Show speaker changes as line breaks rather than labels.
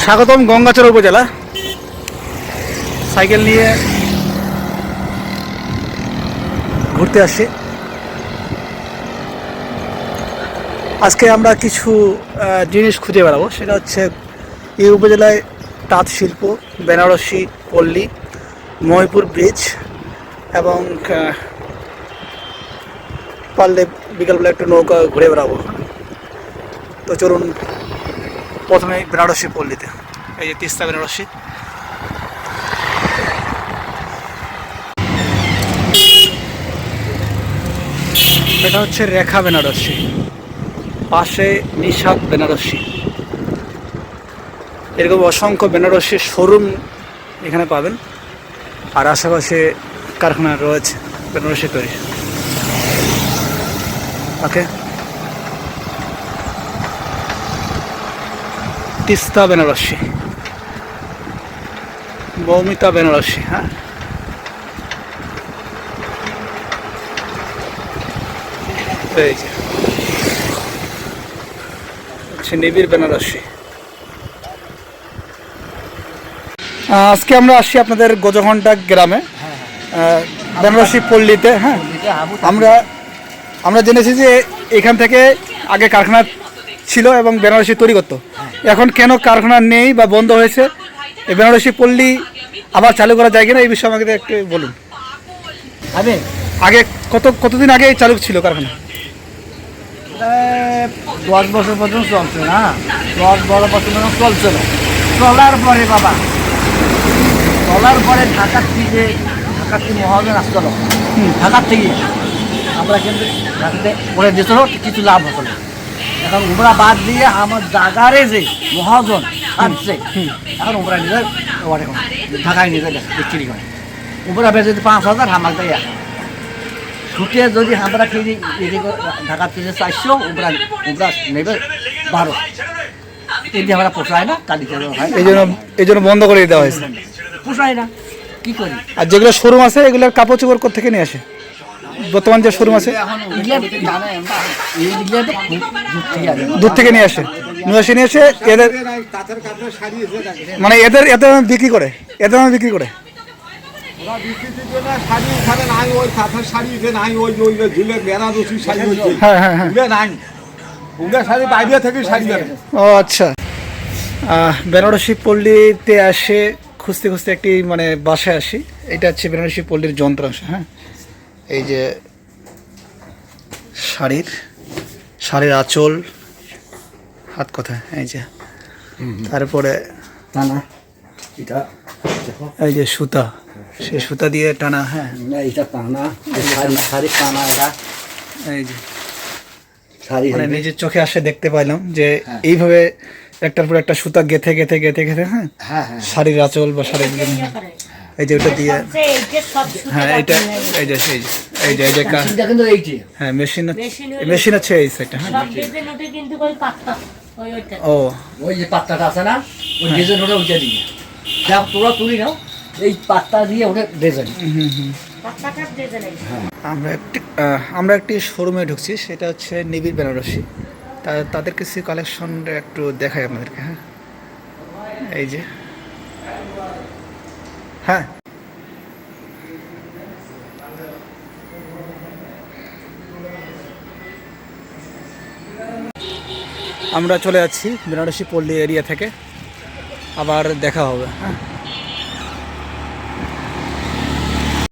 স্বাগতম গঙ্গাচড়া উপজেলা। সাইকেল নিয়ে ঘুরতে আসছি। আজকে আমরা কিছু জিনিস খুঁজে বেড়াবো। সেটা হচ্ছে এই উপজেলায় তাঁত শিল্প, বেনারসি পল্লী, মহিপুর ব্রিজ এবং পারলে বিকালবেলা একটু নৌকা ঘুরে বেড়াবো। তো চলুন প্রথমে বেনারসি পল্লীতে। এই যে তিস্তা বেনারসি। এটা হচ্ছে রেখা বেনারসি, পাশে নিশাদ বেনারসি। এরকম অসংখ্য বেনারসির শোরুম এখানে পাবেন, আর আশেপাশে কারখানা রয়েছে বেনারসি তৈরি। ওকে, তিস্তা বেনারসি, মৌমিতা বেনারসি। হ্যাঁ, এই যে হচ্ছে নিবিড় বেনারসি। আজকে আমরা আসছি আপনাদের গজঘণ্টা গ্রামে, বেনারসি পল্লীতে। হ্যাঁ, আমরা জেনেছি যে এখান থেকে আগে কারখানা ছিল এবং বেনারসি তৈরি করতো। এখন কেন কারখানা নেই বা বন্ধ হয়েছে, এই বেনারসি পল্লী আবার চালু করা যায় কিনা, এই বিষয়ে আমাকে একটু বলুন। আগে কতদিন আগে চালু ছিল কারখানা?
10 বছর পর্যন্ত চলছে না, 10-12 বছর পর্যন্ত চলছিল। চলার পরে ঢাকার থেকে মহাজন আসছিল। ঢাকার থেকে আমরা কিন্তু ঢাকাতে করে দিয়েছিল, কিছু লাভ হতো না। এখন উমরা বাদ দিয়ে আমার জাগারে যে মহাজন আসছে, এখন উমরা নিজে ঢাকায় নিজে বিক্রি করে। উমরা বেঁচে 5,000, আমার দেয় 1,000। ছুটে যদি আমরা খেয়ে ঢাকার থেকে 400, উমরা নেবে 12। এটি আমরা পোষায় না, কালিতে
এই জন্য বন্ধ করে দেওয়া হয়েছে।
পোষায় না, কি করি।
আর যেগুলো শোরুম আছে এগুলোর কাপড় চোপড় কোথা থেকে নিয়ে আসে? বর্তমান যে শোরুম আছে দূর থেকে নিয়ে আসে, নিয়ে এসে এদের মানে এদের বিক্রি করে, বিক্রি করে। ও আচ্ছা, বেনারসি পল্লীতে আসে খুঁজতে খুঁজতে একটি মানে বাসায় আসি। এটা হচ্ছে বেনারসি পল্লীর যন্ত্রাংশ। হ্যাঁ, এই যে শাড়ির আঁচল, হাত কোথায়, এই যে তারপরে এই যে সুতা, সেই সুতা দিয়ে টানা। হ্যাঁ, এই যে মানে নিজের চোখে আসে দেখতে পাইলাম যে এইভাবে একটার পর একটা সুতা গেথে গেথে গেথে গেথে, হ্যাঁ, শাড়ির আঁচল বা শাড়ির, এই যে ওটা দিয়ে। হ্যাঁ, এইটা এই যে হ্যাঁ মেশিন আছে এই সাইডটা। হ্যাঁ, ও
ওই যে পাত্তাটা আছে না, ওই ডিজাইন ওটা উঠে দিই। দেখ তোরা তুলি নাও, এই পাত্তা দিয়ে ওটা ডিজাইন।
আমরা একটি শোরুমে ঢুকছি, সেটা হচ্ছে নিবিড় বেনারসি। তাদের কিছু কালেকশন একটু দেখাই আপনাদেরকে। হ্যাঁ, এই যে, হ্যাঁ, আমরা চলে যাচ্ছি বেনারসি পল্লী এরিয়া থেকে। আবার দেখা হবে। হ্যাঁ।